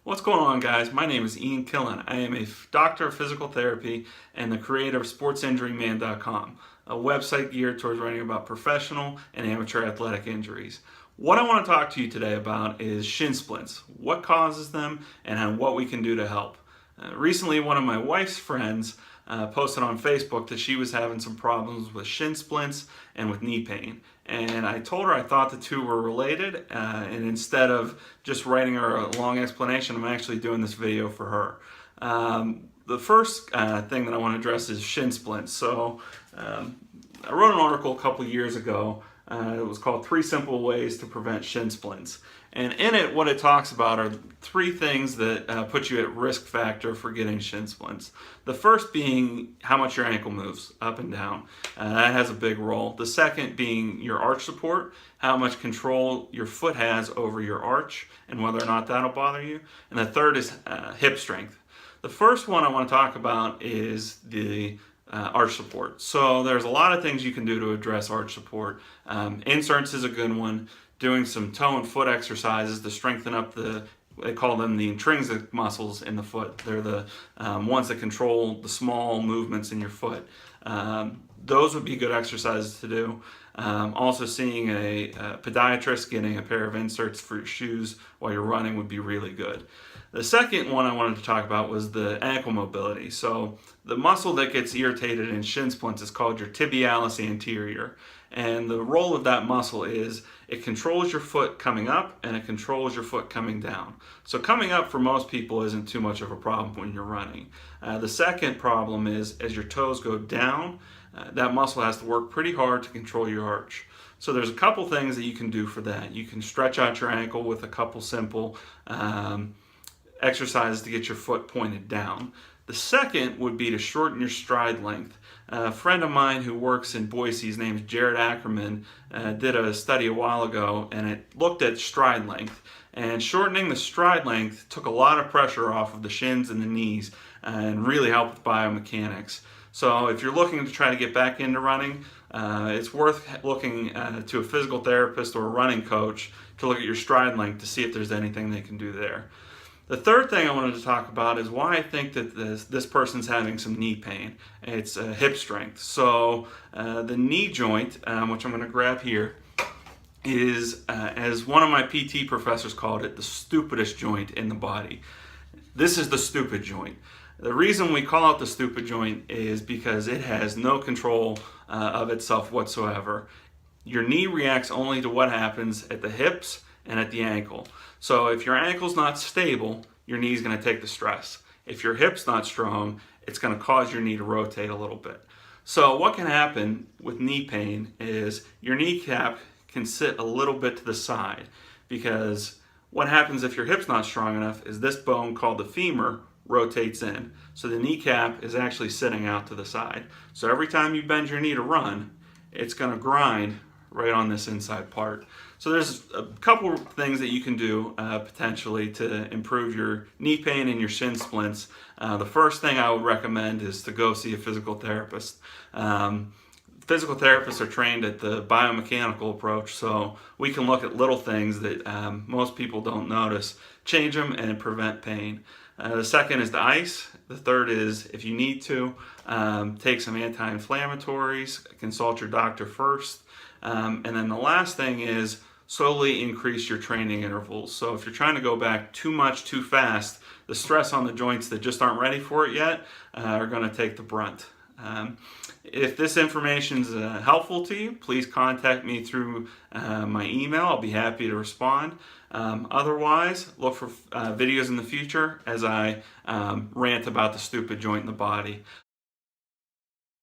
What's going on, guys? My name is Ian Killen. I am a doctor of physical therapy and the creator of sportsinjuryman.com, a website geared towards writing about professional and amateur athletic injuries. What I want to talk to you today about is shin splints, what causes them, and what we can do to help. Recently, one of my wife's friends posted on Facebook that she was having some problems with shin splints and with knee pain. And I told her I thought the two were related, and instead of just writing her a long explanation, I'm actually doing this video for her. The first thing that I want to address is shin splints. So I wrote an article a couple years ago. It was called 3 Simple Ways to Prevent Shin Splints. And in it, what it talks about are 3 things that put you at risk factor for getting shin splints. The first being how much your ankle moves up and down. That has a big role. The second being your arch support, how much control your foot has over your arch and whether or not that'll bother you. And the third is hip strength. The first one I want to talk about is the arch support. So there's a lot of things you can do to address arch support. Inserts is a good one. Doing some toe and foot exercises to strengthen up they call them the intrinsic muscles in the foot. They're the ones that control the small movements in your foot. Those would be good exercises to do. Also seeing a podiatrist, getting a pair of inserts for your shoes while you're running would be really good. The second one I wanted to talk about was the ankle mobility. So the muscle that gets irritated in shin splints is called your tibialis anterior. And the role of that muscle is it controls your foot coming up and it controls your foot coming down. So coming up for most people isn't too much of a problem when you're running. The second problem is as your toes go down, that muscle has to work pretty hard to control your arch. So there's a couple things that you can do for that. You can stretch out your ankle with a couple simple exercises to get your foot pointed down. The second would be to shorten your stride length. A friend of mine who works in Boise, his name is Jared Ackerman, did a study a while ago and it looked at stride length. And shortening the stride length took a lot of pressure off of the shins and the knees and really helped with biomechanics. So if you're looking to try to get back into running, it's worth looking to a physical therapist or a running coach to look at your stride length to see if there's anything they can do there. The third thing I wanted to talk about is why I think that this person's having some knee pain. It's hip strength. So the knee joint, which I'm going to grab here, is, as one of my PT professors called it, the stupidest joint in the body. This is the stupid joint. The reason we call it the stupid joint is because it has no control of itself whatsoever. Your knee reacts only to what happens at the hips and at the ankle. So if your ankle's not stable, your knee's going to take the stress. If your hip's not strong, it's going to cause your knee to rotate a little bit. So what can happen with knee pain is your kneecap can sit a little bit to the side, because what happens if your hip's not strong enough is this bone called the femur rotates in. So the kneecap is actually sitting out to the side. So every time you bend your knee to run, it's going to grind right on this inside part. So there's a couple of things that you can do potentially to improve your knee pain and your shin splints. The first thing I would recommend is to go see a physical therapist. Physical therapists are trained at the biomechanical approach, so we can look at little things that most people don't notice, change them, and prevent pain. The second is the ice. The third is, if you need to, take some anti-inflammatories, consult your doctor first. And then the last thing is slowly increase your training intervals. So if you're trying to go back too much too fast, the stress on the joints that just aren't ready for it yet are going to take the brunt. If this information is helpful to you, please contact me through my email. I'll be happy to respond. Otherwise, look for videos in the future as I rant about the stupid joint in the body.